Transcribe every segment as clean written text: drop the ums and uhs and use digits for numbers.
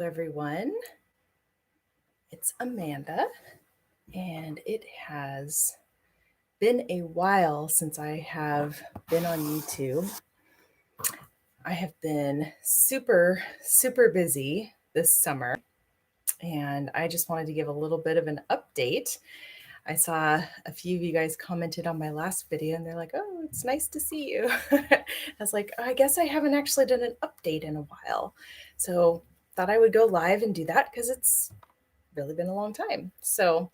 Everyone. It's Amanda, and it has been a while since I have been on YouTube. I have been super busy this summer, and I just wanted to give a little bit of an update. I saw a few of you guys commented on my last video, and they're like, "Oh, it's nice to see you." I was like, "I guess I haven't actually done an update in a while." So thought I would go live and do that because it's really been a long time. So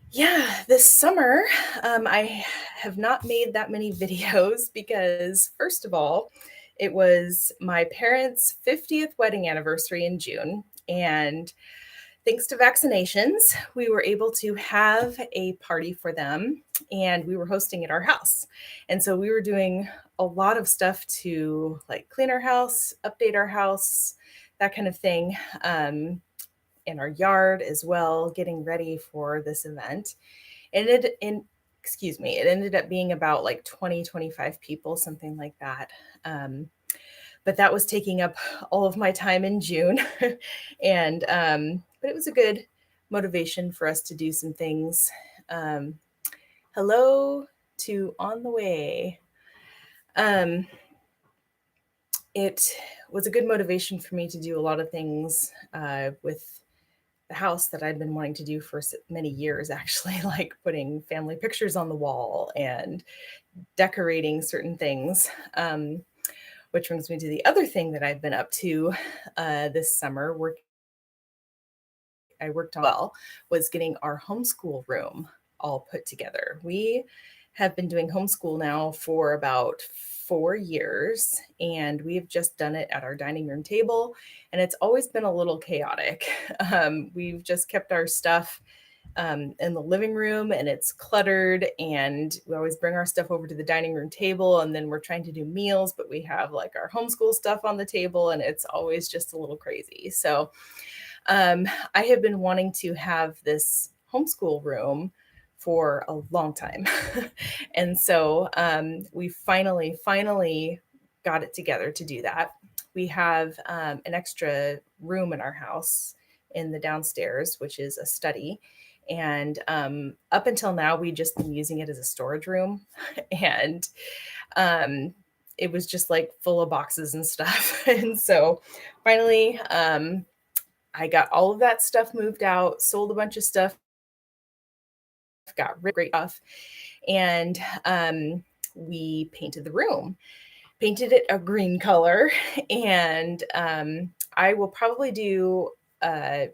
yeah, this summer, I have not made that many videos because, first of all, it was my parents' 50th wedding anniversary in June. And thanks to vaccinations, we were able to have a party for them, and we were hosting at our house. And so we were doing a lot of stuff to like clean our house, update our house, that kind of thing. In our yard as well, getting ready for this event. And it ended up being about like 20, 25 people, something like that. But that was taking up all of my time in June. And but it was a good motivation for us to do some things. Hello to On the Way. It was a good motivation for me to do a lot of things with the house that I'd been wanting to do for many years, actually, like putting family pictures on the wall and decorating certain things. Which brings me to the other thing that I've been up to this summer. I worked on was getting our homeschool room all put together. We have been doing homeschool now for about 4 years, and we have just done it at our dining room table, and it's always been a little chaotic. We've just kept our stuff in the living room, and it's cluttered, and we always bring our stuff over to the dining room table, and then we're trying to do meals, but we have like our homeschool stuff on the table, and it's always just a little crazy. So I have been wanting to have this homeschool room for a long time. And so we finally got it together to do that. We have an extra room in our house in the downstairs, which is a study. And up until now, we just been using it as a storage room. And it was just like full of boxes and stuff. And so finally, I got all of that stuff moved out, sold a bunch of stuff, got rid of great stuff, and we painted the room, painted it a green color. And I will probably do in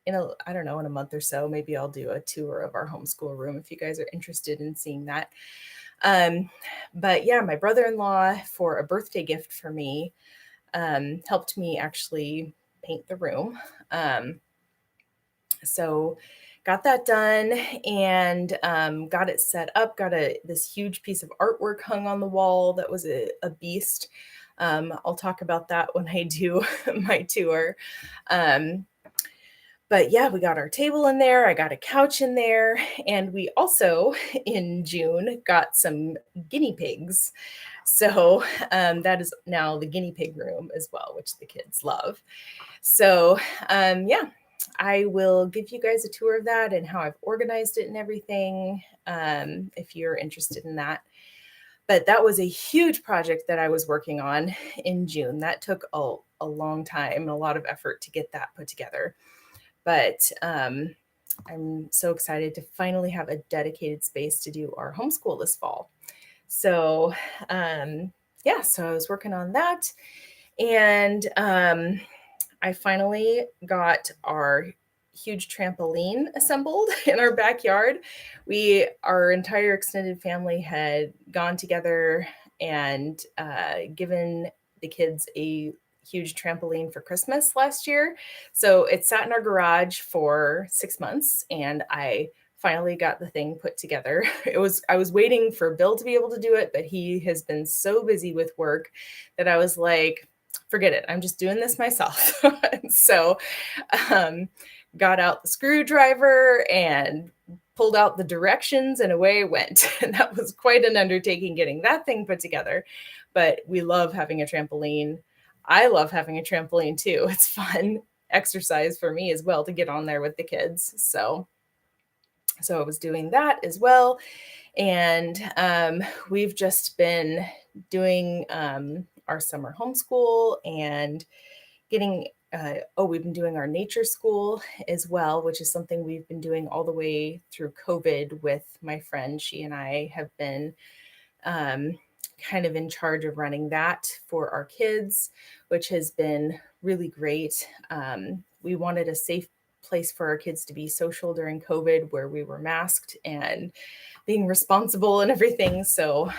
a month or so, maybe I'll do a tour of our homeschool room if you guys are interested in seeing that. But yeah, my brother-in-law, for a birthday gift for me, helped me actually paint the room. So got that done and got it set up, got this huge piece of artwork hung on the wall that was a beast. I'll talk about that when I do my tour. But yeah, we got our table in there. I got a couch in there. And we also, in June, got some guinea pigs. So that is now the guinea pig room as well, which the kids love. So yeah, I will give you guys a tour of that and how I've organized it and everything, if you're interested in that. But that was a huge project that I was working on in June. That took a long time and a lot of effort to get that put together. But I'm so excited to finally have a dedicated space to do our homeschool this fall. So yeah, so I was working on that. And I finally got our huge trampoline assembled in our backyard. Our entire extended family had gone together and given the kids a huge trampoline for Christmas last year. So it sat in our garage for 6 months, and I finally got the thing put together. I was waiting for Bill to be able to do it, but he has been so busy with work that I was like, forget it. I'm just doing this myself. So got out the screwdriver and pulled out the directions, and away it went. And that was quite an undertaking getting that thing put together. But we love having a trampoline. I love having a trampoline too. It's fun exercise for me as well to get on there with the kids. So I was doing that as well. And we've just been doing our summer homeschool and getting, we've been doing our nature school as well, which is something we've been doing all the way through COVID with my friend. She and I have been kind of in charge of running that for our kids, which has been really great. We wanted a safe place for our kids to be social during COVID where we were masked and being responsible and everything. So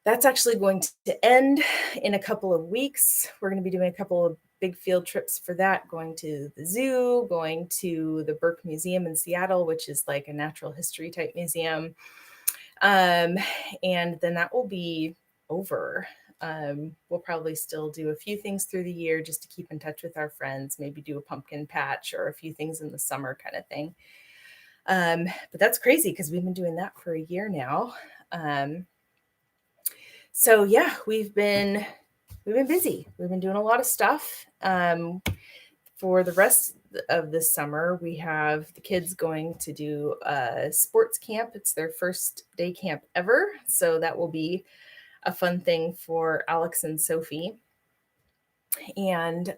that's actually going to end in a couple of weeks. We're going to be doing a couple of big field trips for that, going to the zoo, going to the Burke Museum in Seattle, which is like a natural history type museum. And then that will be over. We'll probably still do a few things through the year just to keep in touch with our friends, maybe do a pumpkin patch or a few things in the summer kind of thing. But that's crazy because we've been doing that for a year now. So yeah, we've been busy. We've been doing a lot of stuff. For the rest of this summer, we have the kids going to do a sports camp. It's their first day camp ever. So that will be a fun thing for Alex and Sophie. And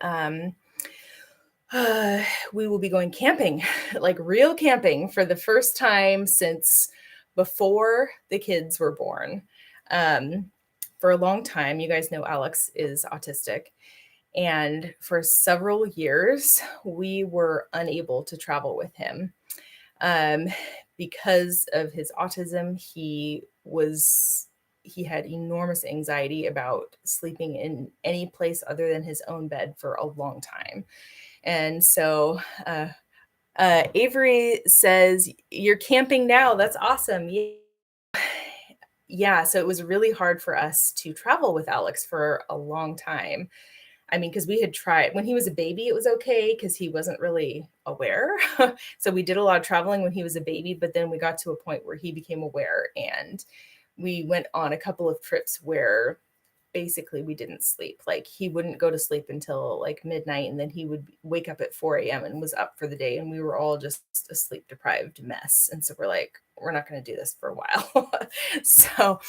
we will be going camping, like real camping for the first time since before the kids were born. For a long time, you guys know Alex is autistic. And for several years, we were unable to travel with him. Because of his autism, he had enormous anxiety about sleeping in any place other than his own bed for a long time. And so Avery says, "You're camping now. That's awesome." Yeah, so it was really hard for us to travel with Alex for a long time. I mean, because we had tried when he was a baby, it was okay because he wasn't really aware. So we did a lot of traveling when he was a baby, but then we got to a point where he became aware, and we went on a couple of trips where basically we didn't sleep. Like he wouldn't go to sleep until like midnight, and then he would wake up at 4 a.m. and was up for the day, and we were all just a sleep deprived mess. And so we're like, we're not going to do this for a while. So,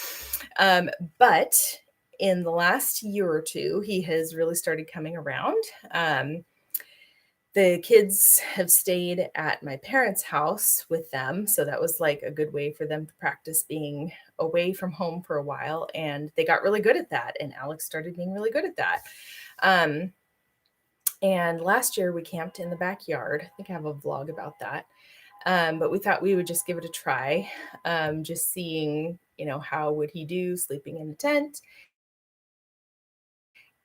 but in the last year or two, he has really started coming around. The kids have stayed at my parents' house with them. So that was like a good way for them to practice being away from home for a while. And they got really good at that. And Alex started being really good at that. And last year we camped in the backyard. I think I have a vlog about that. But we thought we would just give it a try, just seeing, how would he do sleeping in the tent.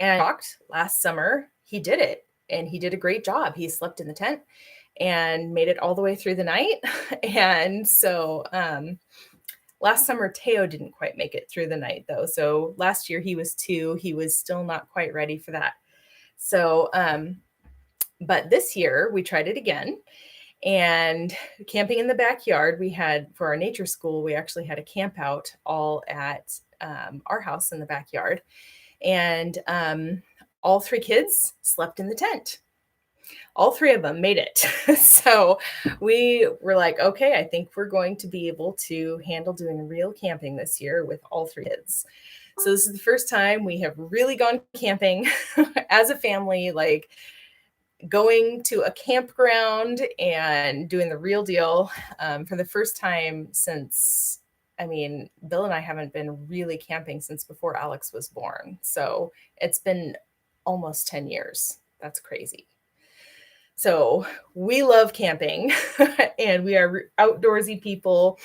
And last summer, he did it, and he did a great job. He slept in the tent and made it all the way through the night. And so last summer, Teo didn't quite make it through the night, though. So last year, he was 2. He was still not quite ready for that. So, but this year, we tried it again. And camping in the backyard, we had, for our nature school, we actually had a camp out all at our house in the backyard. And all 3 kids slept in the tent. All 3 of them made it. So we were like, okay, I think we're going to be able to handle doing real camping this year with all 3 kids. So this is the first time we have really gone camping as a family, like going to a campground and doing the real deal for the first time since, Bill and I haven't been really camping since before Alex was born. So it's been almost 10 years. That's crazy. So we love camping and we are outdoorsy people,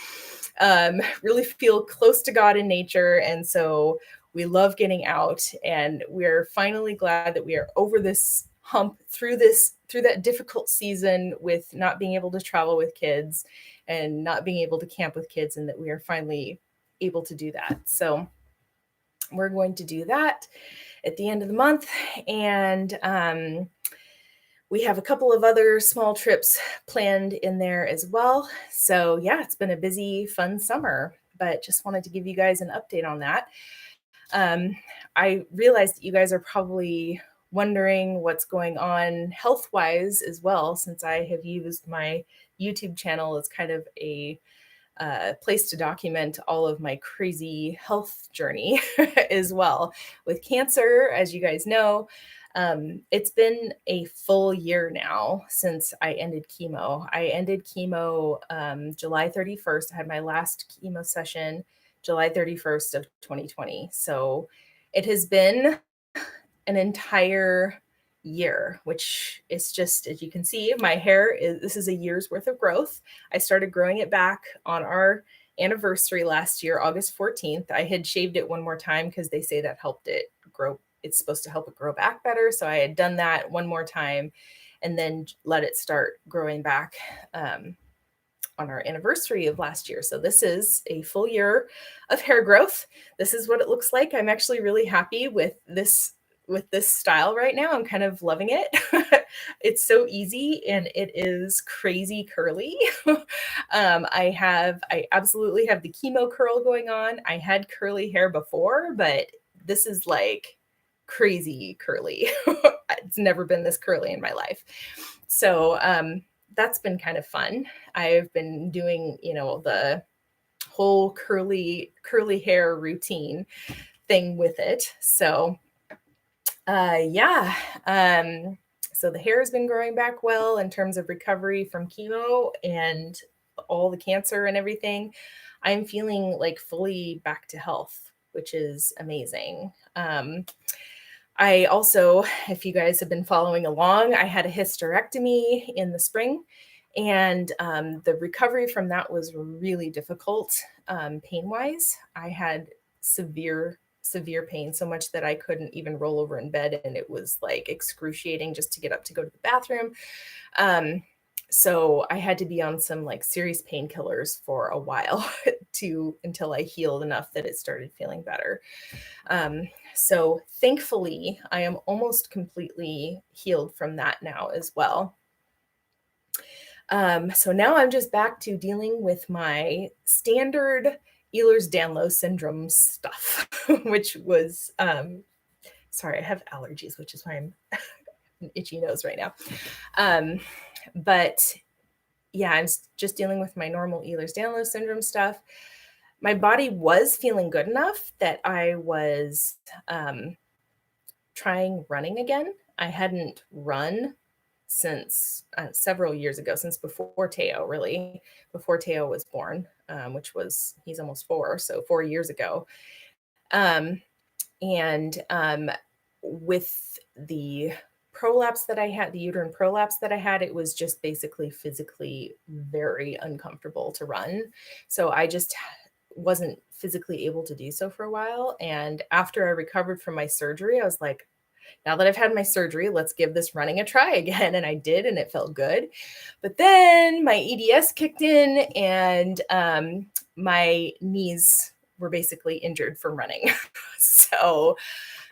really feel close to God in nature. And so we love getting out, and we're finally glad that we are over this hump through that difficult season with not being able to travel with kids and not being able to camp with kids, and that we are finally able to do that. So we're going to do that at the end of the month. And we have a couple of other small trips planned in there as well. So yeah, it's been a busy, fun summer, but just wanted to give you guys an update on that. I realize that you guys are probably wondering what's going on health-wise as well, since I have used my YouTube channel as kind of a place to document all of my crazy health journey as well. With cancer, as you guys know, it's been a full year now since I ended chemo. I ended chemo July 31st. I had my last chemo session July 31st of 2020. So it has been an entire year, which is just, as you can see, my hair is, this is a year's worth of growth. I started growing it back on our anniversary last year, August 14th. I had shaved it one more time because they say that helped it grow. It's supposed to help it grow back better. So I had done that one more time and then let it start growing back on our anniversary of last year. So this is a full year of hair growth. This is what it looks like. I'm actually really happy with this style right now. I'm kind of loving it. It's so easy and it is crazy curly. I absolutely have the chemo curl going on. I had curly hair before, but this is like crazy curly. It's never been this curly in my life. So that's been kind of fun. I've been doing, the whole curly hair routine thing with it. So yeah. So the hair has been growing back well in terms of recovery from chemo and all the cancer and everything. I'm feeling like fully back to health, which is amazing. I also, if you guys have been following along, I had a hysterectomy in the spring, and the recovery from that was really difficult pain-wise. I had severe pain, so much that I couldn't even roll over in bed, and it was like excruciating just to get up to go to the bathroom. So I had to be on some like serious painkillers for a while until I healed enough that it started feeling better. So thankfully, I am almost completely healed from that now as well. So now I'm just back to dealing with my standard EHLERS-DANLOS syndrome stuff, which was, sorry, I have allergies, which is why I'm an itchy nose right now. But yeah, I'm just dealing with my normal EHLERS-DANLOS syndrome stuff. My body was feeling good enough that I was trying running again. I hadn't run since several years ago, since before Teo, really, before Teo was born, which was, he's almost 4, so 4 years ago. With the prolapse that I had, the uterine prolapse that I had, it was just basically physically very uncomfortable to run. So I just wasn't physically able to do so for a while. And after I recovered from my surgery, I was like, now that I've had my surgery, let's give this running a try again. And I did, and it felt good. But then my EDS kicked in, and my knees were basically injured from running. So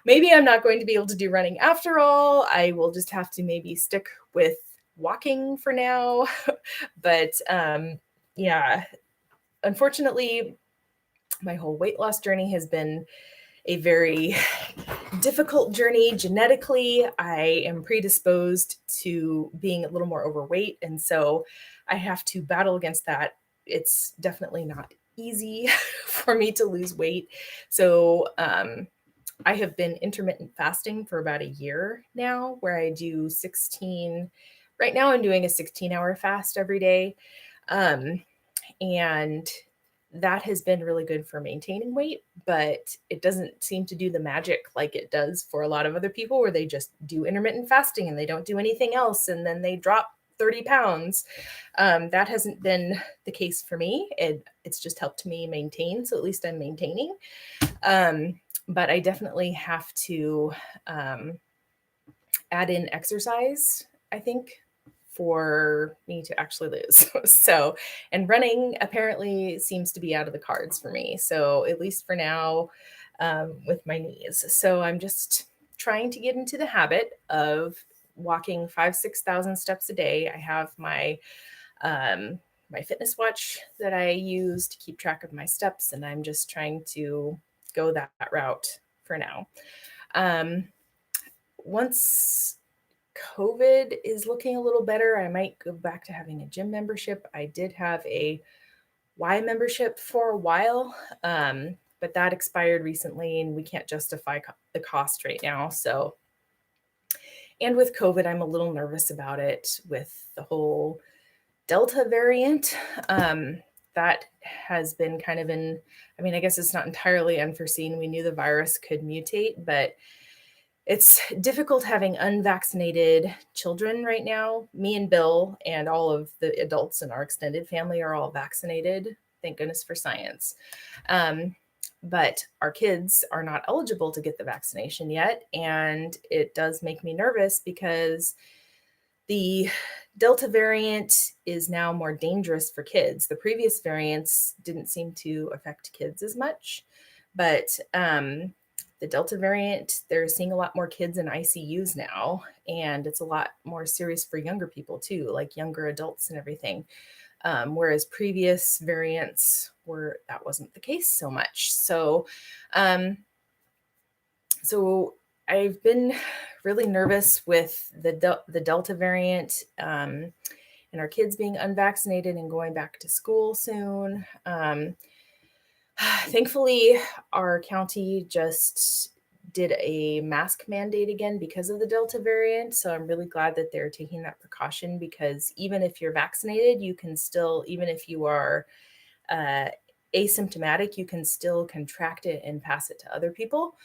maybe I'm not going to be able to do running after all. I will just have to maybe stick with walking for now. But yeah, unfortunately, my whole weight loss journey has been a very difficult journey. Genetically, I am predisposed to being a little more overweight, and so I have to battle against that. It's definitely not easy for me to lose weight. So I have been intermittent fasting for about a year now, where I do 16. Right now I'm doing a 16-hour fast every day. And that has been really good for maintaining weight, but it doesn't seem to do the magic like it does for a lot of other people, where they just do intermittent fasting and they don't do anything else, and then they drop 30 pounds. That hasn't been the case for me. It's just helped me maintain. So at least I'm maintaining. But I definitely have to add in exercise, I think, for me to actually lose. So, and running apparently seems to be out of the cards for me. So at least for now, with my knees. So I'm just trying to get into the habit of walking 6,000 steps a day. I have my my fitness watch that I use to keep track of my steps, and I'm just trying to go that route for now. Once COVID is looking a little better, I might go back to having a gym membership. I did have a Y membership for a while, but that expired recently and we can't justify the cost right now. So, and with COVID, I'm a little nervous about it with the whole Delta variant. That has been kind of I guess it's not entirely unforeseen. We knew the virus could mutate, but it's difficult having unvaccinated children right now. Me and Bill and all of the adults in our extended family are all vaccinated. Thank goodness for science. But our kids are not eligible to get the vaccination yet. And it does make me nervous because the Delta variant is now more dangerous for kids. The previous variants didn't seem to affect kids as much, but the Delta variant, they're seeing a lot more kids in ICUs now, and it's a lot more serious for younger people too, like younger adults and everything. Whereas previous variants that wasn't the case so much. So I've been really nervous with the Delta variant and our kids being unvaccinated and going back to school soon. Thankfully, our county just did a mask mandate again because of the Delta variant. So I'm really glad that they're taking that precaution, because even if you're vaccinated, you can still, even if you are asymptomatic, you can still contract it and pass it to other people.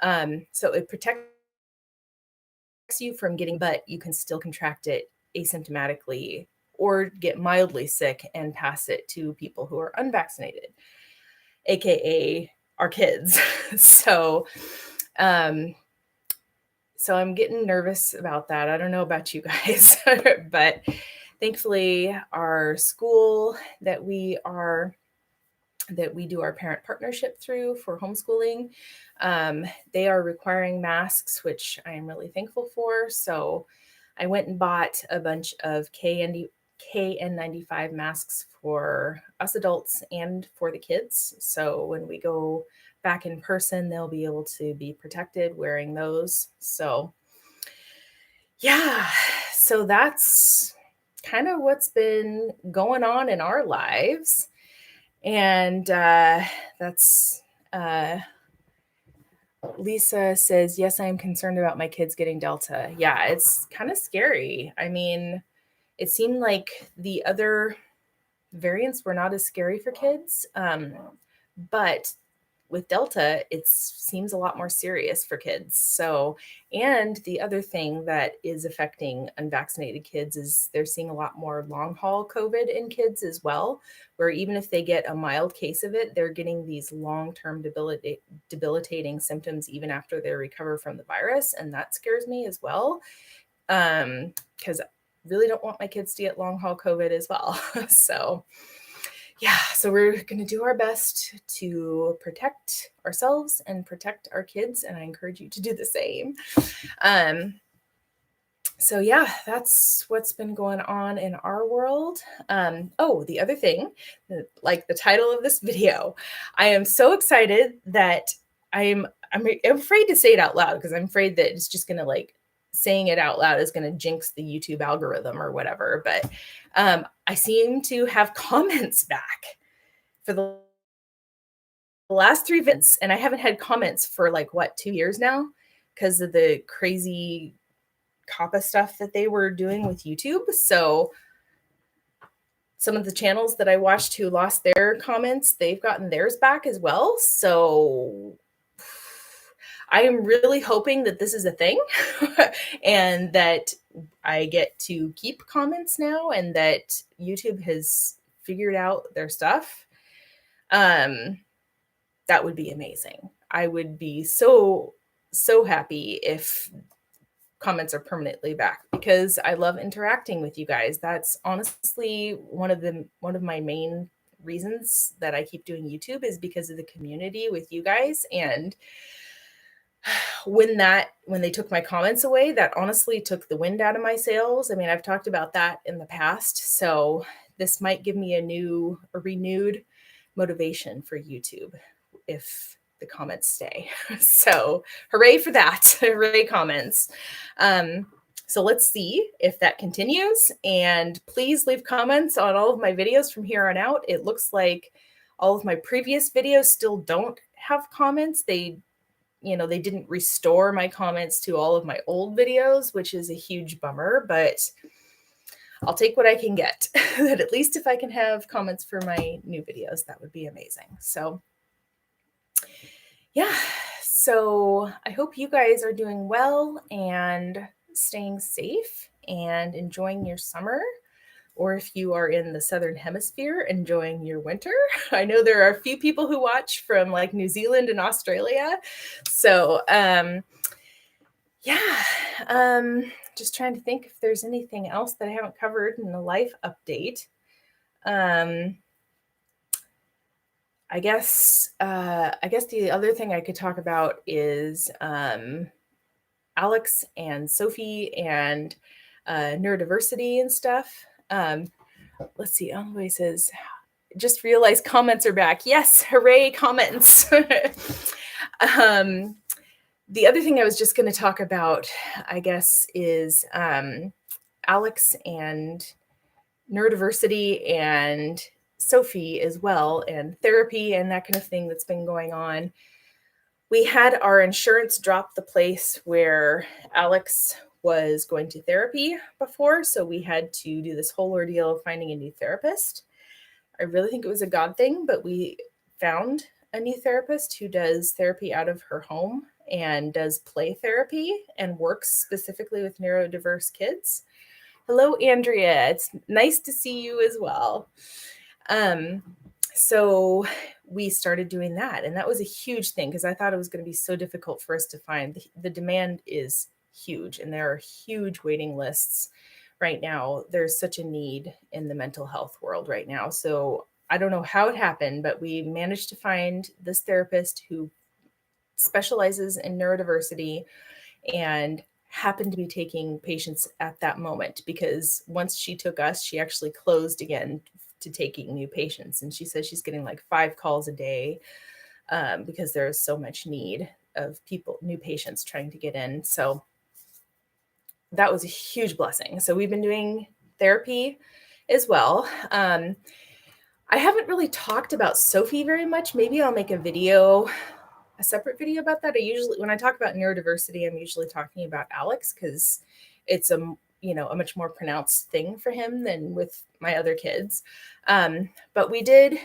So it protects you from getting, but you can still contract it asymptomatically or get mildly sick and pass it to people who are unvaccinated, AKA our kids. So I'm getting nervous about that. I don't know about you guys, but thankfully our school that we do our parent partnership through for homeschooling, they are requiring masks, which I am really thankful for. So I went and bought a bunch of KN95 masks for us adults and for the kids. So when we go back in person, they'll be able to be protected wearing those. So yeah, so that's kind of what's been going on in our lives. And that's Lisa says, yes, I am concerned about my kids getting Delta. Yeah, it's kind of scary. I mean, it seemed like the other variants were not as scary for kids. But with Delta, it seems a lot more serious for kids. So, and the other thing that is affecting unvaccinated kids is they're seeing a lot more long haul COVID in kids as well, where even if they get a mild case of it, they're getting these long-term debilitating symptoms even after they recover from the virus. And that scares me as well, because I really don't want my kids to get long haul COVID as well. So yeah, so we're going to do our best to protect ourselves and protect our kids, and I encourage you to do the same. So yeah, that's what's been going on in our world. The other thing, like the title of this video, I am so excited that I'm afraid to say it out loud, because I'm afraid that it's just going to saying it out loud is going to jinx the YouTube algorithm or whatever. But I seem to have comments back for the last 3 events, and I haven't had comments for 2 years now because of the crazy COPPA stuff that they were doing with YouTube. So some of the channels that I watched who lost their comments, they've gotten theirs back as well. So I am really hoping that this is a thing and that I get to keep comments now, and that YouTube has figured out their stuff. That would be amazing. I would be so happy if comments are permanently back, because I love interacting with you guys. That's honestly one of my main reasons that I keep doing YouTube, is because of the community with you guys. And when they took my comments away, that honestly took the wind out of my sails. I mean, I've talked about that in the past, so this might give me a renewed motivation for YouTube if the comments stay. So hooray for that. Hooray comments. So let's see if that continues. And please leave comments on all of my videos from here on out. It looks like all of my previous videos still don't have comments. They didn't restore my comments to all of my old videos, which is a huge bummer, but I'll take what I can get. That at least if I can have comments for my new videos, that would be amazing. So yeah, so I hope you guys are doing well and staying safe and enjoying your summer. Or if you are in the Southern Hemisphere, enjoying your winter. I know there are a few people who watch from like New Zealand and Australia. So just trying to think if there's anything else that I haven't covered in the life update. I guess the other thing I could talk about is Alex and Sophie and neurodiversity and stuff. Let's see. Envoy says, just realized comments are back. Yes, hooray, comments. The other thing I was just going to talk about, I guess, is Alex and neurodiversity and Sophie as well, and therapy and that kind of thing that's been going on. We had our insurance drop the place where Alex was going to therapy before, so we had to do this whole ordeal of finding a new therapist. I really think it was a God thing, but we found a new therapist who does therapy out of her home and does play therapy and works specifically with neurodiverse kids. Hello, Andrea. It's nice to see you as well. So we started doing that, and that was a huge thing because I thought it was going to be so difficult for us to find. The demand is huge, and there are huge waiting lists right now. There's such a need in the mental health world right now. So I don't know how it happened, but we managed to find this therapist who specializes in neurodiversity and happened to be taking patients at that moment, because once she took us, she actually closed again to taking new patients. And she says she's getting like 5 calls a day because there's so much need of people, new patients trying to get in. So that was a huge blessing. So we've been doing therapy as well. I haven't really talked about Sophie very much. Maybe I'll make a separate video about that. When I talk about neurodiversity, I'm usually talking about Alex because it's a much more pronounced thing for him than with my other kids. But we did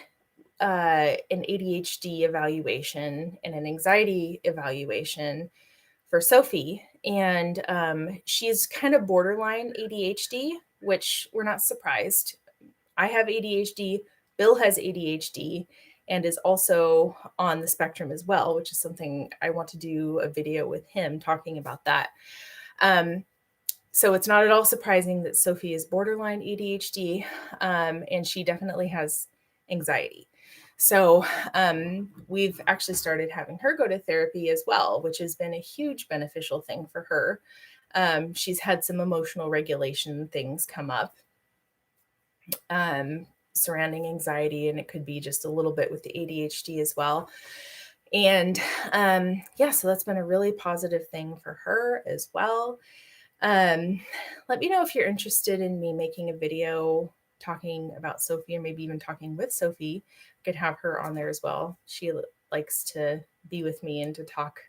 an ADHD evaluation and an anxiety evaluation for Sophie. And she's kind of borderline ADHD, which we're not surprised. I have ADHD. Bill has ADHD and is also on the spectrum as well, which is something I want to do a video with him talking about that. So it's not at all surprising that Sophie is borderline ADHD, and she definitely has anxiety. So we've actually started having her go to therapy as well, which has been a huge beneficial thing for her. She's had some emotional regulation things come up surrounding anxiety, and it could be just a little bit with the ADHD as well. And so that's been a really positive thing for her as well. Let me know if you're interested in me making a video talking about Sophie, or maybe even talking with Sophie. I could have her on there as well. She likes to be with me and to talk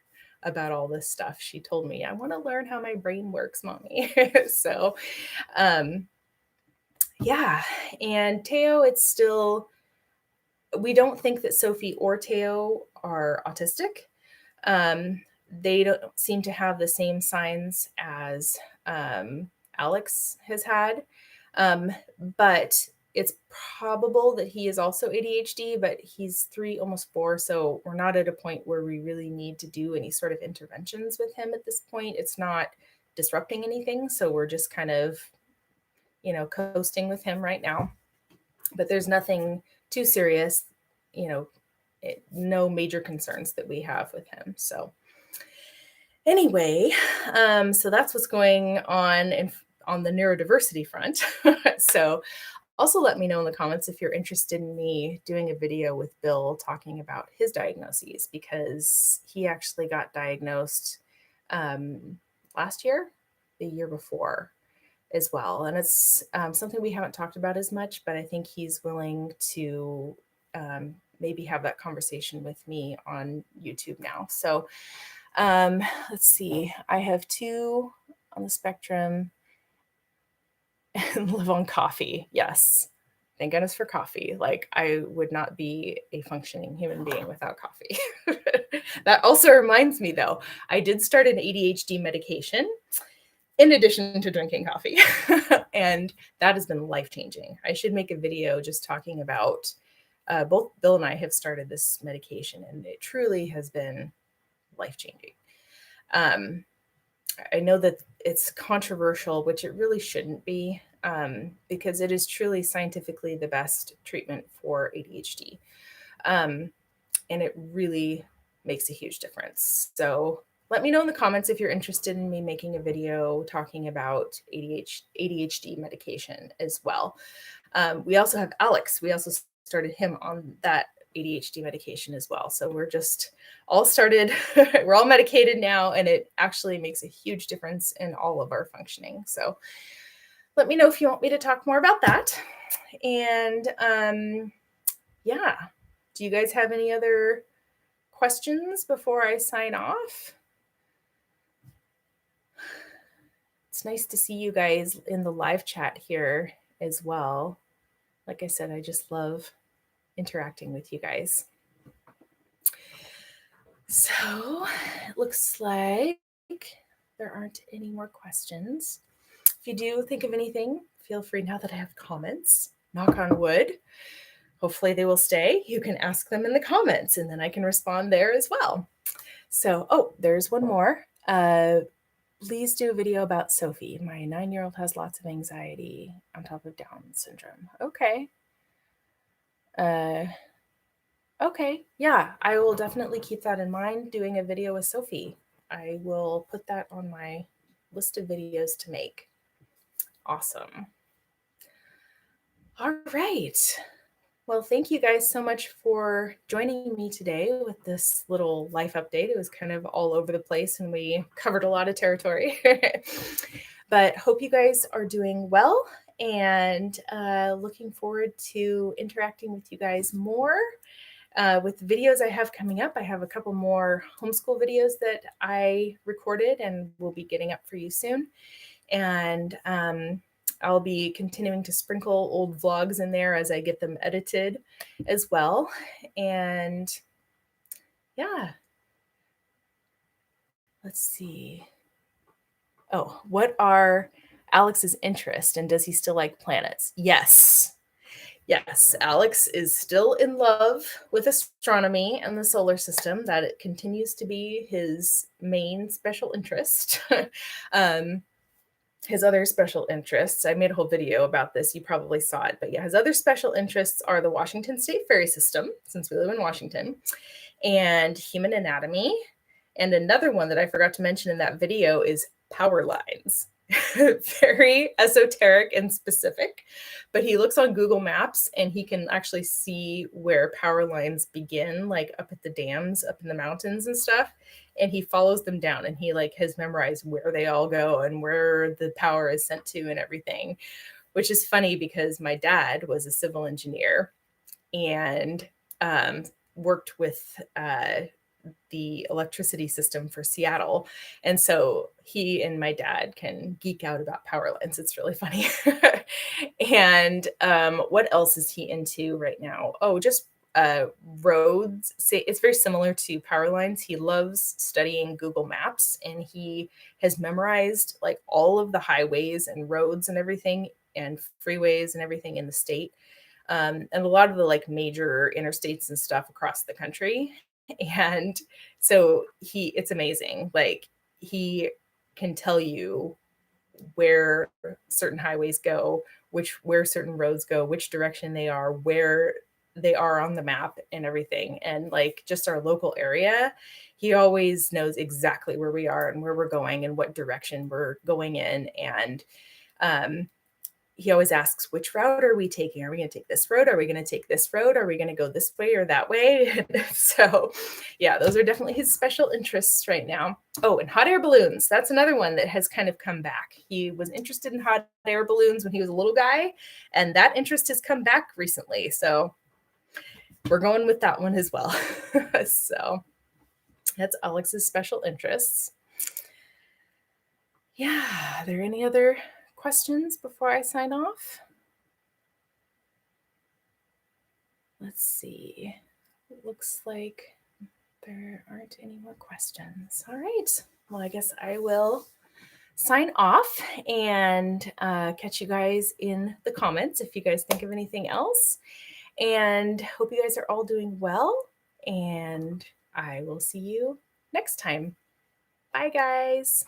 about all this stuff. She told me, I want to learn how my brain works, mommy. So, and Teo, we don't think that Sophie or Teo are autistic. They don't seem to have the same signs as Alex has had, but it's probable that he is also ADHD, but he's 3, almost 4, so we're not at a point where we really need to do any sort of interventions with him at this point. It's not disrupting anything, so we're just kind of, coasting with him right now. But there's nothing too serious, no major concerns that we have with him. So anyway, so that's what's going on on the neurodiversity front. So Also, let me know in the comments if you're interested in me doing a video with Bill talking about his diagnoses, because he actually got diagnosed last year, the year before as well. And it's something we haven't talked about as much, but I think he's willing to maybe have that conversation with me on YouTube now. So let's see. I have 2 on the spectrum and live on coffee. Yes. Thank goodness for coffee. Like, I would not be a functioning human being without coffee. That also reminds me, though, I did start an ADHD medication in addition to drinking coffee. And that has been life-changing. I should make a video just talking about both Bill and I have started this medication, and it truly has been life-changing. I know that it's controversial, which it really shouldn't be, because it is truly scientifically the best treatment for ADHD. And it really makes a huge difference. So let me know in the comments if you're interested in me making a video talking about ADHD medication as well. We also have Alex. We also started him on that ADHD medication as well. So we're just all started, we're all medicated now, and it actually makes a huge difference in all of our functioning. So let me know if you want me to talk more about that. And yeah, do you guys have any other questions before I sign off? It's nice to see you guys in the live chat here as well. Like I said, I just love interacting with you guys. So it looks like there aren't any more questions. If you do think of anything, feel free, now that I have comments, knock on wood, hopefully they will stay. You can ask them in the comments and then I can respond there as well. So, oh, there's one more. Please do a video about Sophie. My 9-year-old has lots of anxiety on top of Down syndrome. Okay. Okay, yeah, I will definitely keep that in mind, doing a video with Sophie. I will put that on my list of videos to make. Awesome. All right. Well, thank you guys so much for joining me today with this little life update. It was kind of all over the place and we covered a lot of territory. But hope you guys are doing well, and looking forward to interacting with you guys more. With the videos I have coming up, I have a couple more homeschool videos that I recorded and will be getting up for you soon. And I'll be continuing to sprinkle old vlogs in there as I get them edited as well. And yeah, let's see. Oh, what are Alex's interests, and does he still like planets? Yes. Yes, Alex is still in love with astronomy and the solar system. That it continues to be his main special interest. His other special interests, I made a whole video about this. You probably saw it, but yeah, his other special interests are the Washington State Ferry System, since we live in Washington, and human anatomy. And another one that I forgot to mention in that video is power lines. Very esoteric and specific, but he looks on Google Maps and he can actually see where power lines begin, like up at the dams, up in the mountains and stuff. And he follows them down, and he like has memorized where they all go and where the power is sent to and everything, which is funny because my dad was a civil engineer and worked with the electricity system for Seattle. And so he and my dad can geek out about power lines. It's really funny. And what else is he into right now? Oh, just roads. It's very similar to power lines. He loves studying Google Maps, and he has memorized like all of the highways and roads and everything and freeways and everything in the state. And a lot of the like major interstates and stuff across the country. And so it's amazing. Like, he can tell you where certain highways go, where certain roads go, which direction they are, where they are on the map and everything. And like just our local area, he always knows exactly where we are and where we're going and what direction we're going in. And he always asks, which route are we taking? Are we going to take this road? Are we going to take this road? Are we going to go this way or that way? So yeah, those are definitely his special interests right now. Oh, and hot air balloons. That's another one that has kind of come back. He was interested in hot air balloons when he was a little guy, and that interest has come back recently. So we're going with that one as well. So that's Alex's special interests. Yeah, are there any other questions before I sign off? Let's see. It looks like there aren't any more questions. All right. Well, I guess I will sign off and catch you guys in the comments if you guys think of anything else. And hope you guys are all doing well. And I will see you next time. Bye, guys.